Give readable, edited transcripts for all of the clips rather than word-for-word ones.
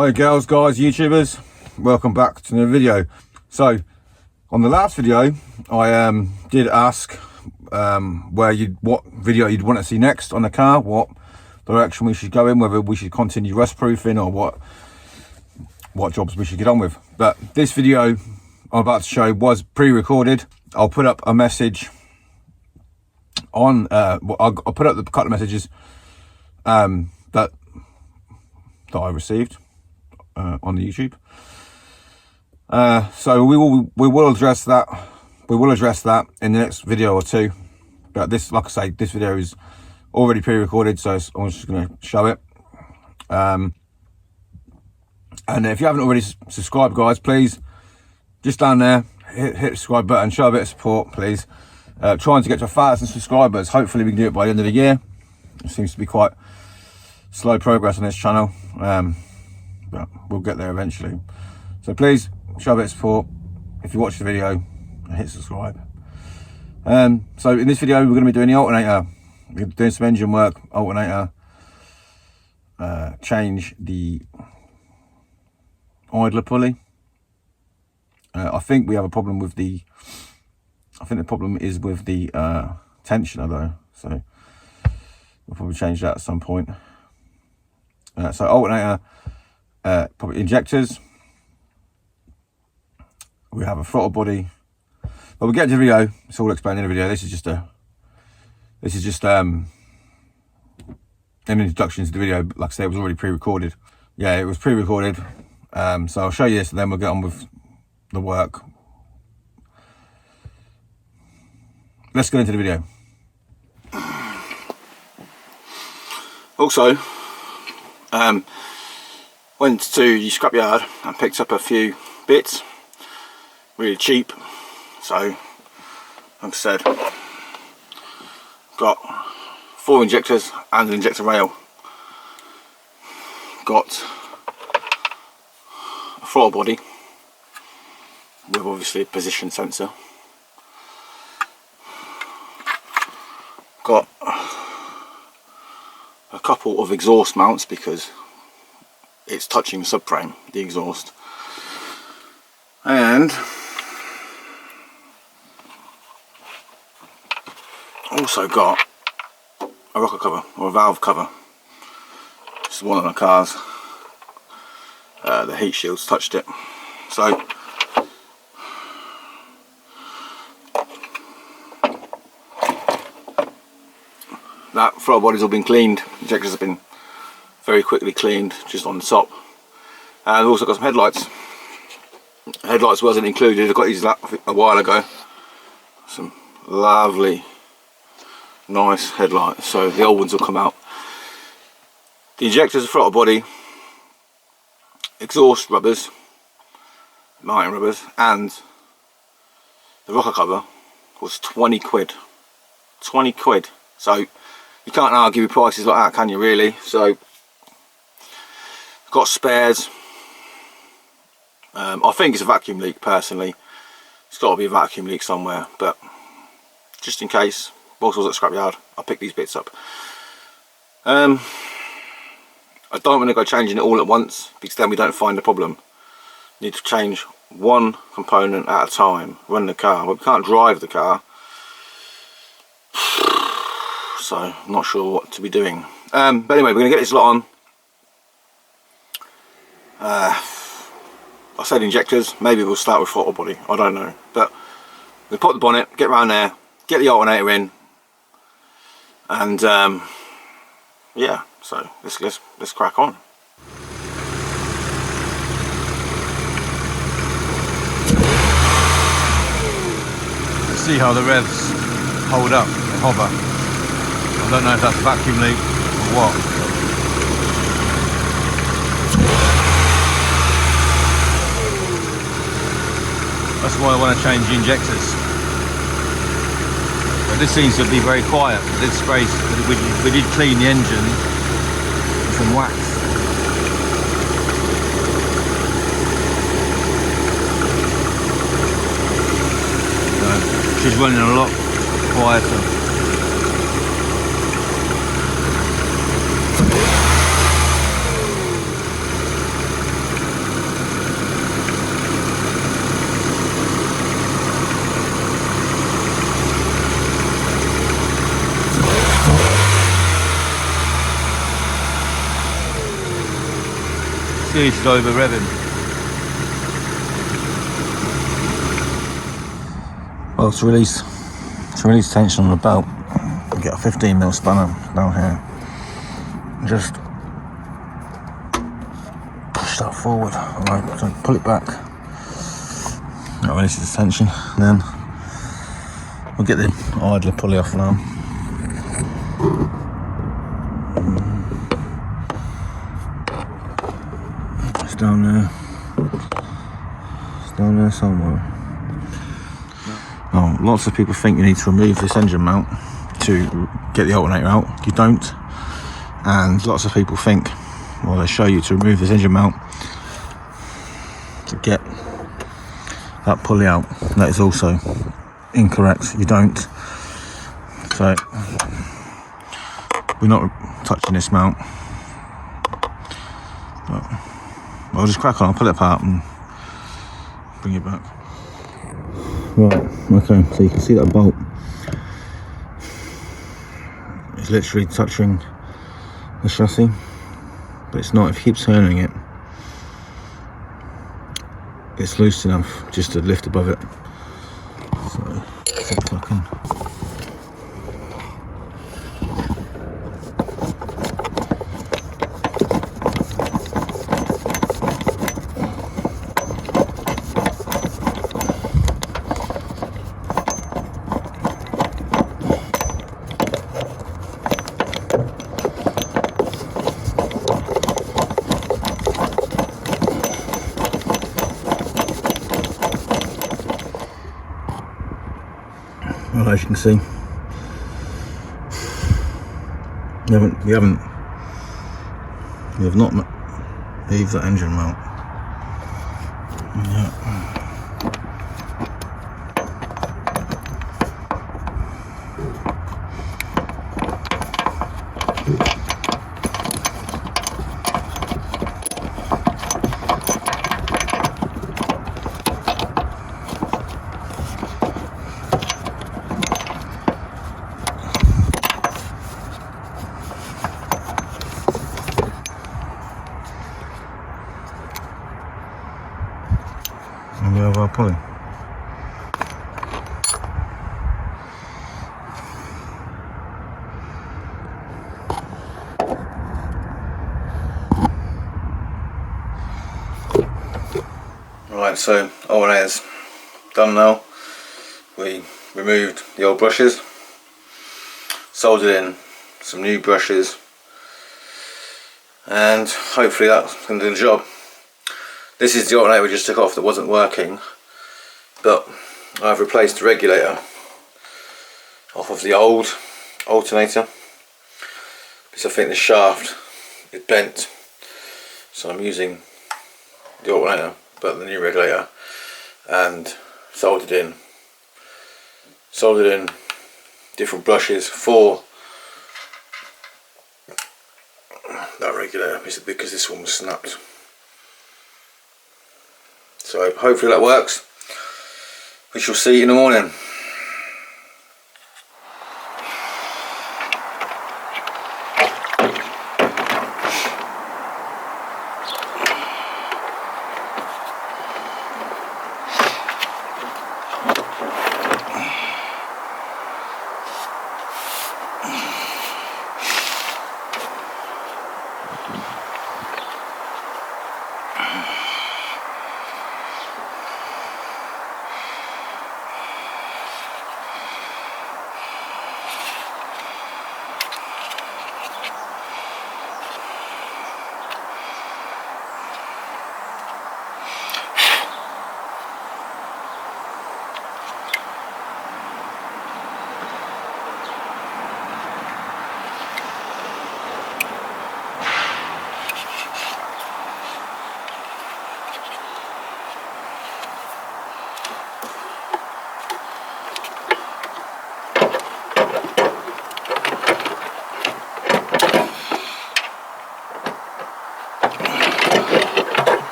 Hi girls, guys, YouTubers, welcome back to another video. So on the last video I did ask what video you'd want to see next on the car, what direction we should go in, whether we should continue rust proofing or what jobs we should get on with. But this video I'm about to show was pre-recorded. I'll put up a message on I'll put up the couple of messages that I received on the YouTube. So we will address that. We will address that in the next video or two. But this, like I say, this video is already pre-recorded, so I'm just going to show it. And if you haven't already subscribed, guys, please just down there hit the subscribe button, show a bit of support, please. Trying to get to 1,000 subscribers. Hopefully we can do it by the end of the year. It seems to be quite slow progress on this channel, but we'll get there eventually. So please show a bit of support. If you watch the video, hit subscribe. So in this video we're going to be doing the alternator. We're doing some engine work, alternator, change the idler pulley. I think we have a problem with the problem is with the tensioner though, so we'll probably change that at some point. So alternator, probably injectors. We have a throttle body, but we'll get to the video. It's all explained in the video. This is just an introduction to the video. Like I said, it was already pre-recorded. Yeah, it was pre-recorded. So I'll show you this and then we'll get on with the work. Let's get into the video. Also, went to the scrapyard and picked up a few bits, really cheap. So, like I said, got 4 injectors and an injector rail. Got a throttle body with obviously a position sensor. Got a couple of exhaust mounts because it's touching the subframe, the exhaust, and also got a rocker cover or a valve cover. This is one of the cars. The heat shields touched it, so that throttle body's all been cleaned. Injectors have been very quickly cleaned, just on the top. And I've also got some headlights. Headlights wasn't included. I got these a while ago. Some lovely, nice headlights. So the old ones will come out. The injectors, the throttle body, exhaust rubbers, mounting rubbers, and the rocker cover was 20 quid. 20 quid. So you can't argue with prices like that, can you, really? So got spares. I think it's a vacuum leak, personally. It's got to be a vacuum leak somewhere, but just in case, whilst I was at scrapyard, I picked these bits up. I don't want to go changing it all at once, because then we don't find the problem. Need to change one component at a time, run the car, but we can't drive the car. So I'm not sure what to be doing. But anyway, we're going to get this lot on. I said injectors, maybe we'll start with throttle body, I don't know. But we'll pop the bonnet, get round there, get the alternator in, and yeah, so let's crack on. Let's see how the revs hold up, they hover. I don't know if that's a vacuum leak or what. That's why I want to change the injectors. But this seems to be very quiet. This spray, we did clean the engine with some wax. She's running a lot quieter. this is over revving. Well, to release tension on the belt, you get a 15mm spanner down here. Just push that forward. Alright, so pull it back. That releases the tension. Then we'll get the idler pulley off now. It's down there. It's down there somewhere. Now, lots of people think you need to remove this engine mount to get the alternator out. You don't. And lots of people think, well, they show you to remove this engine mount to get that pulley out. That is also incorrect. You don't. So we're not touching this mount. But I'll just crack on. I'll pull it apart and bring it back. Right, okay, so you can see that bolt is literally touching the chassis, but it's not. If you keep turning it, it's loose enough just to lift above it. So, see if I can. Well, as you can see, we have not moved that engine mount. Yeah. And we have our pulley. Right, so alternator's done now. We removed the old brushes, soldered in some new brushes, and hopefully that's going to do the job. This is the alternator we just took off that wasn't working, but I've replaced the regulator off of the old alternator because I think the shaft is bent, so I'm using the alternator but the new regulator, and soldered in different brushes for that regulator because this one was snapped. So hopefully that works. We shall see in the morning.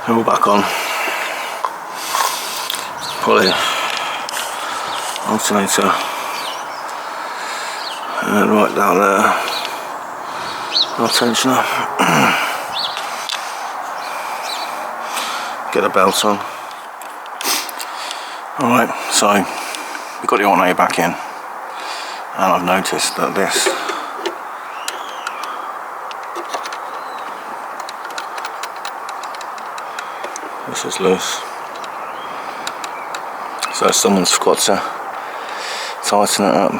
All back on. Pulley, alternator, and right down there, our tensioner. Get a belt on. Alright, so we've got the alternator back in, and I've noticed that this is loose. So someone's forgot to tighten it up.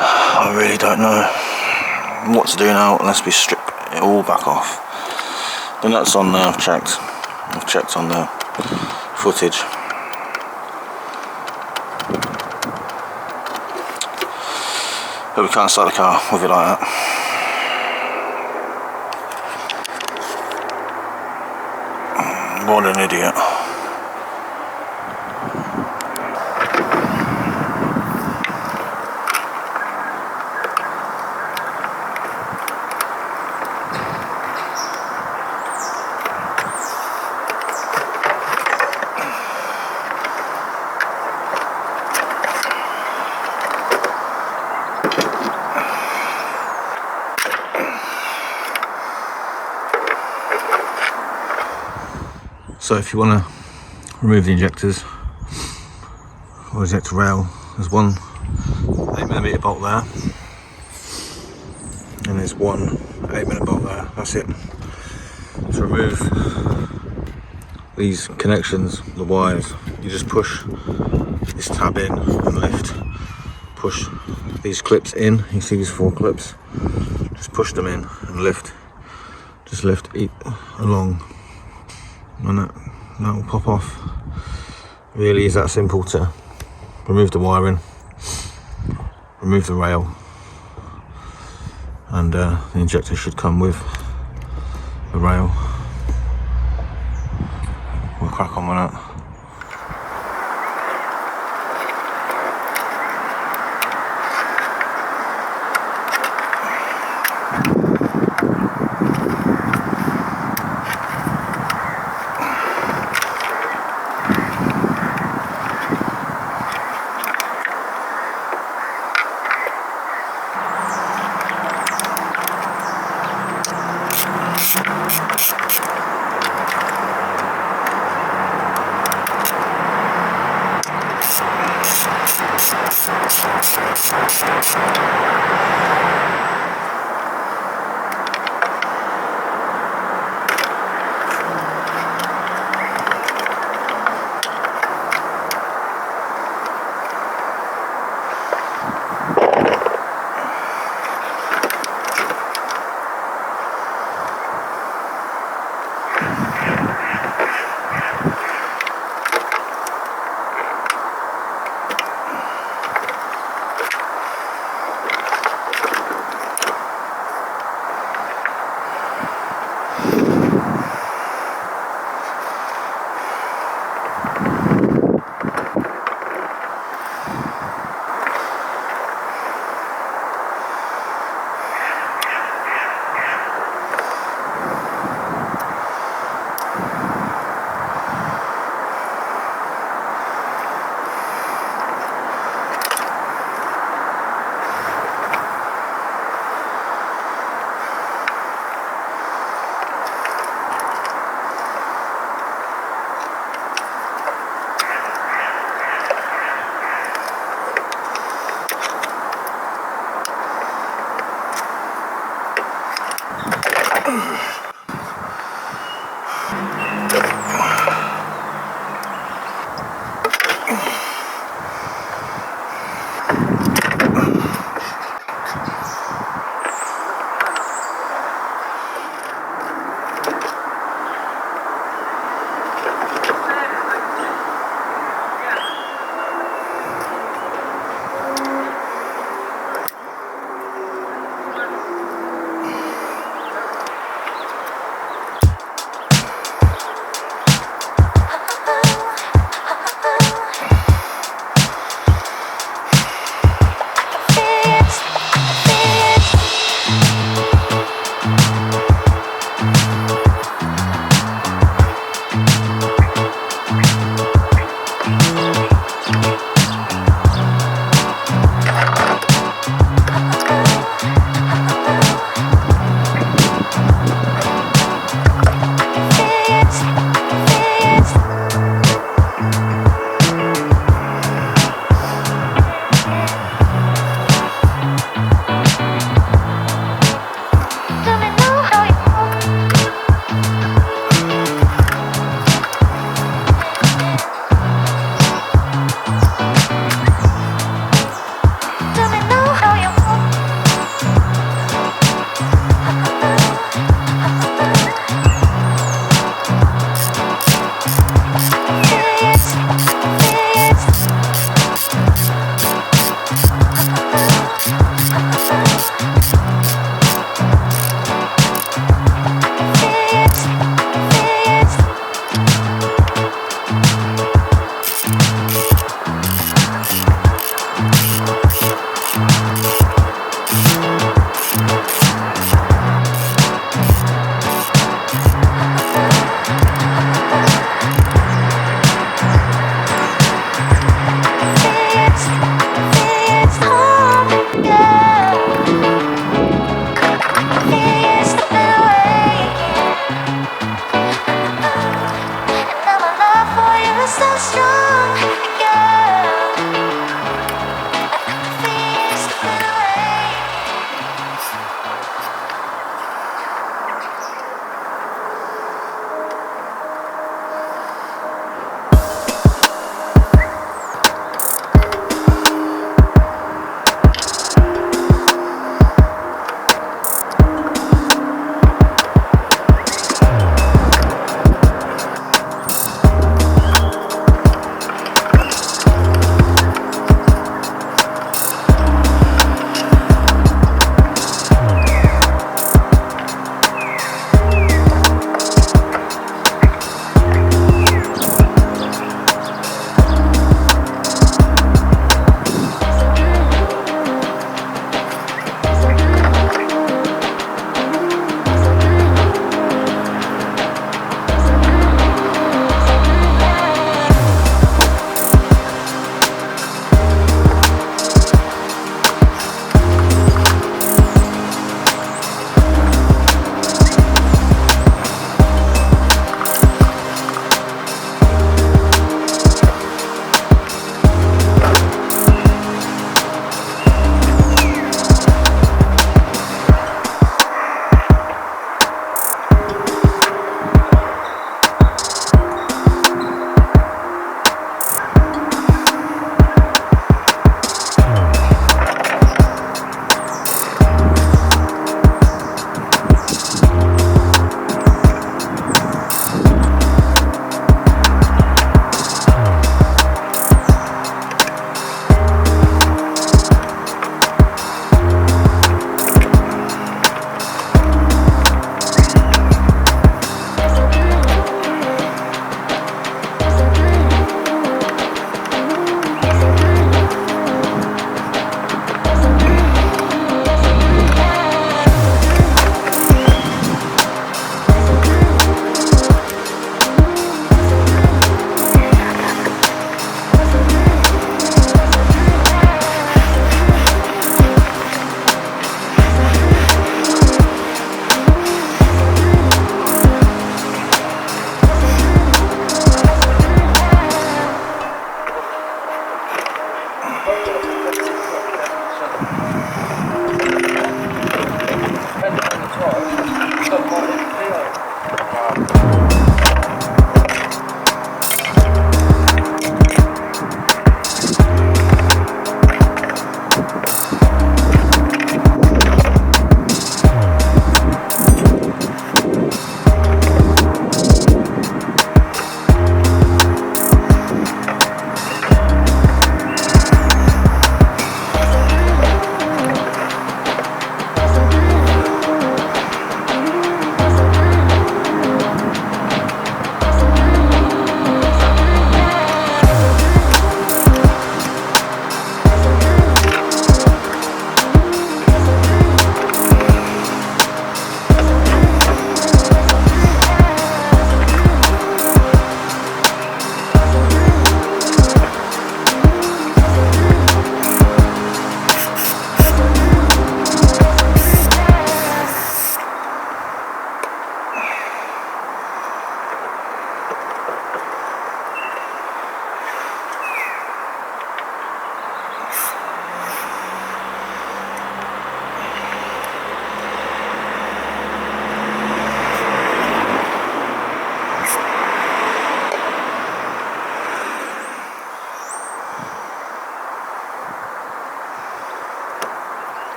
I really don't know what to do now unless we strip it all back off. The nuts on there, I've checked on the footage. But we can't start the car with it like that. What an idiot. So if you want to remove the injectors or injector rail, there's one 8mm bolt there, and there's one 8mm bolt there. That's it. To remove these connections, the wires, you just push this tab in and lift. Push these clips in. You see these 4 clips? Just push them in and lift. Just lift it along. And that will pop off. Really is that simple to remove the wiring, remove the rail, and the injector should come with the rail. We'll crack on with that.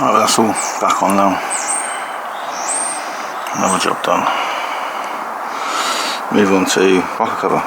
Right, that's all back on now. Another job done. Move on to rocker cover.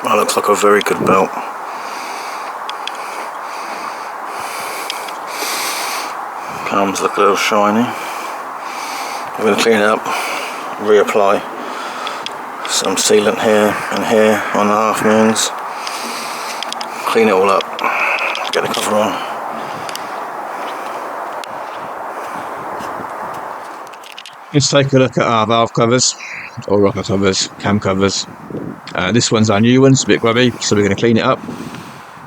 That looks like a very good belt. Palms look a little shiny. I'm going to clean it up, reapply some sealant here and here on the half moons. Clean it all up, get the cover on. Let's take a look at our valve covers, or rocker covers, cam covers. This one's our new one, it's a bit grubby, so we're going to clean it up.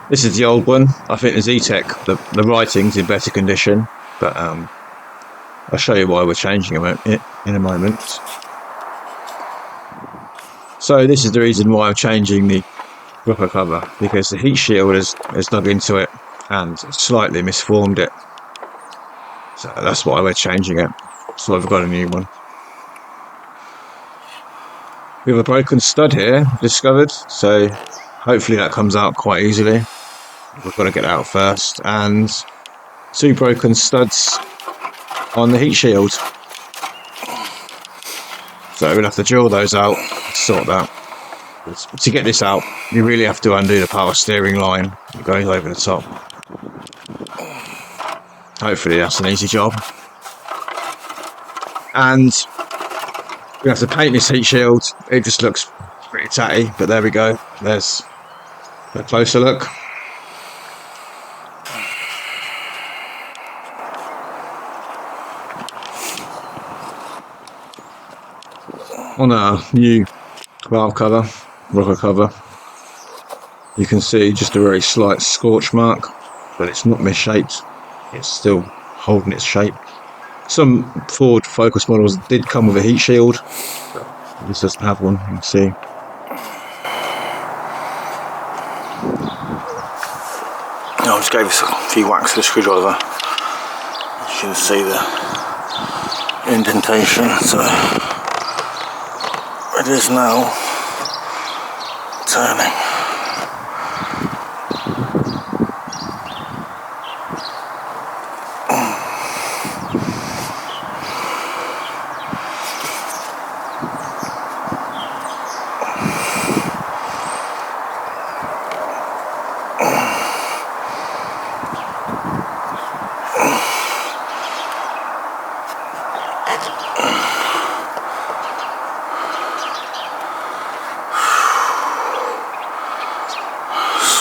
This is the old one. I think the Z-Tech, the writing's in better condition, but I'll show you why we're changing it in a moment. So this is the reason why I'm changing the rocker cover, because the heat shield has dug into it and slightly misformed it. So that's why we're changing it. So I've got a new one. We have a broken stud here, discovered, so hopefully that comes out quite easily. We've got to get it out first, and 2 broken studs on the heat shield. So we'll have to drill those out, sort that. To get this out, you really have to undo the power steering line that goes over the top. Hopefully that's an easy job. And we have to paint this heat shield. It just looks pretty tatty, but there we go. There's a closer look. On our new valve cover, rocker cover, you can see just a very slight scorch mark, but it's not misshaped. It's still holding its shape. Some Ford Focus models did come with a heat shield, but this doesn't have one, you can see. I just gave this a few whacks with a screwdriver. You can see the indentation, so it is now turning.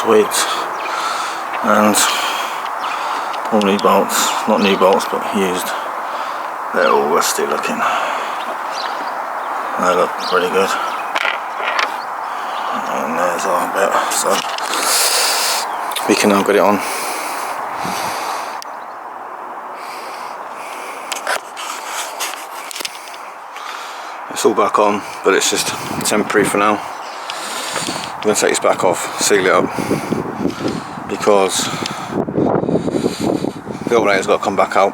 Sweet. And all new bolts, not new bolts but used, they're all rusty looking. They look pretty good. And there's our bit, so we can now get it on. It's all back on, but it's just temporary for now. I'm going to take this back off, seal it up, because the alternator's got to come back out.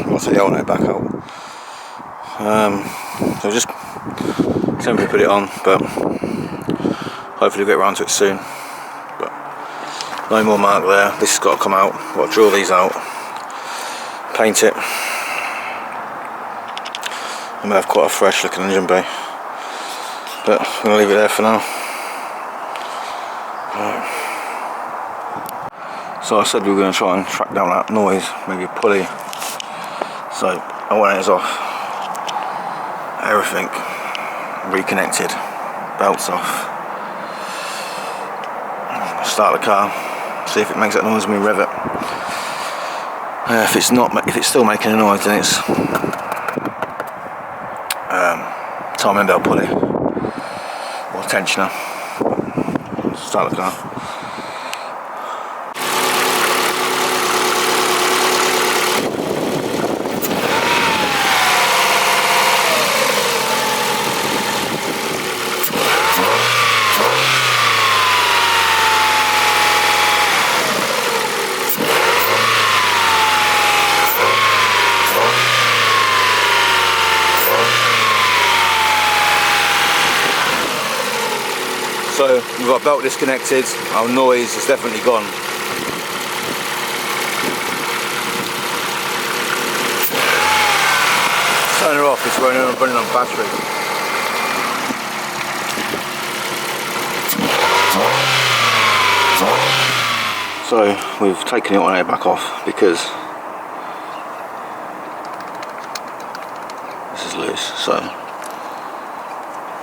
I'll take the alternator back out. So just temporarily put it on, but hopefully we'll get around to it soon. But no more mark there. This has got to come out. I've got to draw these out, paint it. I may have quite a fresh looking engine bay, but I'm going to leave it there for now. Right. So I said we were going to try and track down that noise, maybe a pulley. So alternator's off, everything reconnected, belts off. Start the car, see if it makes that noise when we rev it. If it's still making a noise, then it's timing belt pulley or tensioner. Start the car. So we've got belt disconnected, our noise is definitely gone. Turn her off, it's running on battery. So we've taken the alternator back off because this is loose, so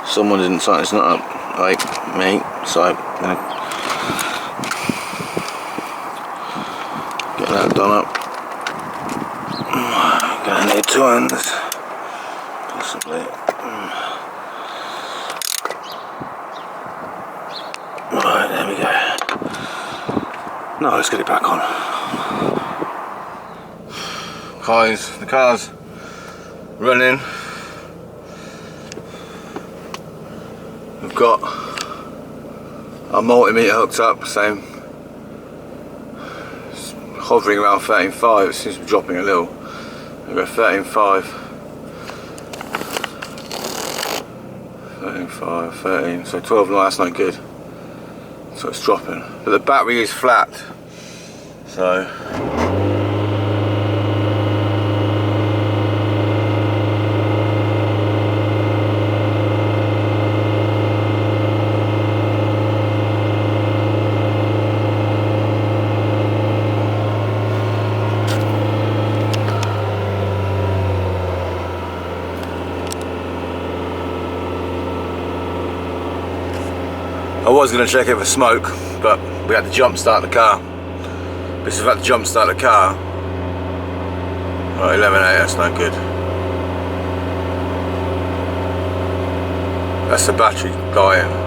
someone didn't tighten this nut up, like me, so I'm gonna get that done up. Gonna need 2 hands, possibly. Right, there we go. No, let's get it back on. Guys, the car's running. We've got our multimeter hooked up, same, it's hovering around 13.5, it seems to be dropping a little. We're at 13.5, 13.5, 13, so 12, no, that's not good. So it's dropping, but the battery is flat, so I was going to check it for smoke, but we had to jump start the car. Because if I had to jump start the car, right, 11.8, that's no good. That's the battery dying.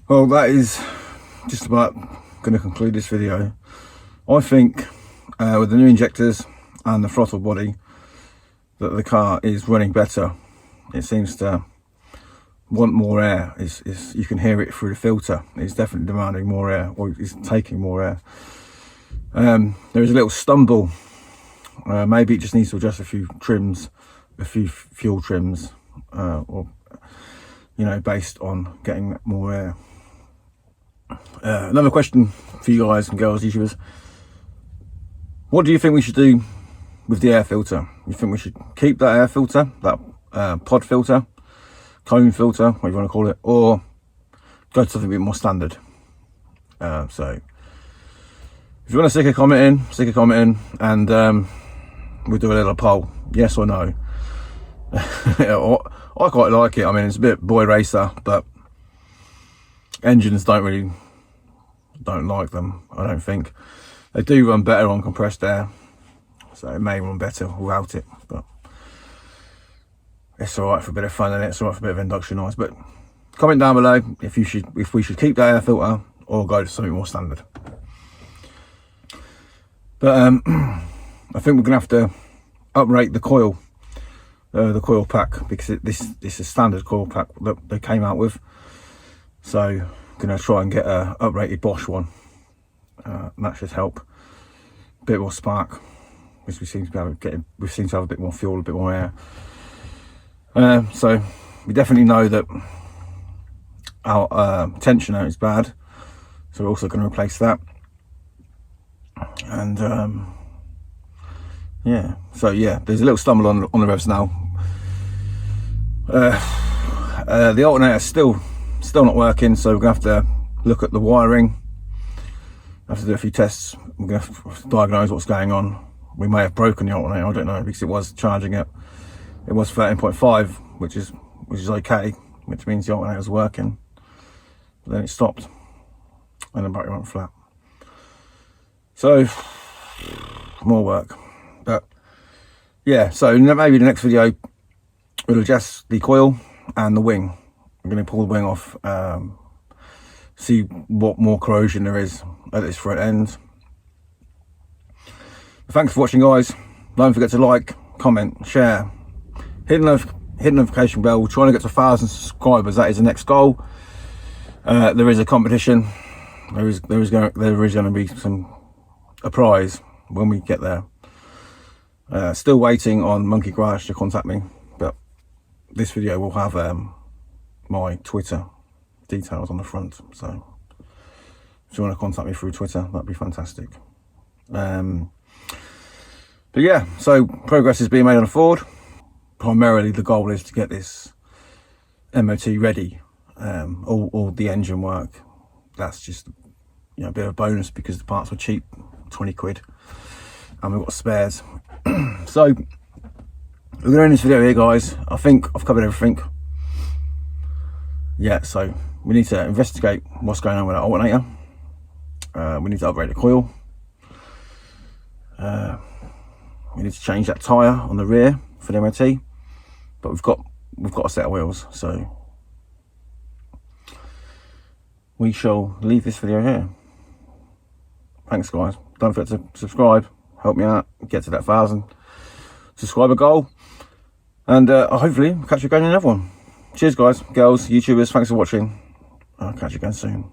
Well, that is just about going to conclude this video. I think with the new injectors and the throttle body that the car is running better it seems to want more air. You can hear it through the filter. It's definitely demanding more air, or it's taking more air. There is a little stumble. Maybe it just needs to adjust a few trims, a few fuel trims, or based on getting more air. Another question for you guys and girls, YouTubers: what do you think we should do with the air filter? You think we should keep that air filter, that pod filter, cone filter, whatever you want to call it, or go to something a bit more standard? So if you want to stick a comment in, and we'll do a little poll, yes or no. I quite like it. I mean, it's a bit boy racer, but engines don't like them, I don't think. They do run better on compressed air, so it may run better without it, but it's alright for a bit of fun, and it's alright for a bit of induction noise. But comment down below if we should keep that air filter or go to something more standard. But I think we're gonna have to uprate the coil pack, because this is a standard coil pack that they came out with. So I'm gonna try and get a uprated Bosch one. That should help. A bit more spark, which we seem to have a bit more fuel, a bit more air. So we definitely know that our tensioner is bad, so we're also going to replace that. And there's a little stumble on the revs now. The alternator's still not working, so we're going to have to look at the wiring. I have to do a few tests. We're going to have to diagnose what's going on. We may have broken the alternator, I don't know, because it was charging it. It was 13.5, which is okay, which means the alternator's working. But then it stopped, and the battery went flat. So more work. But yeah, so maybe the next video we'll adjust the coil and the wing. I'm going to pull the wing off, see what more corrosion there is at this front end. Thanks for watching, guys. Don't forget to like, comment, share, hit the notification bell. We're trying to get to 1,000 subscribers. That is the next goal. There is a competition. There is going to be a prize when we get there. Still waiting on Monkey Garage to contact me, but this video will have my Twitter details on the front. So if you want to contact me through Twitter, that'd be fantastic. But yeah, so progress is being made on the Ford. Primarily the goal is to get this MOT ready. All the engine work, that's just a bit of a bonus, because the parts were cheap, 20 quid, and we've got spares. So we're going to end this video here, guys. I think I've covered everything. Yeah, so we need to investigate what's going on with our alternator. We need to upgrade the coil. We need to change that tyre on the rear for the MOT, but we've got a set of wheels, so we shall leave this video here. Thanks, guys. Don't forget to subscribe, help me out, get to that 1,000 subscriber goal, and hopefully catch you again in another one. Cheers, guys, girls, YouTubers, thanks for watching. I'll catch you again soon.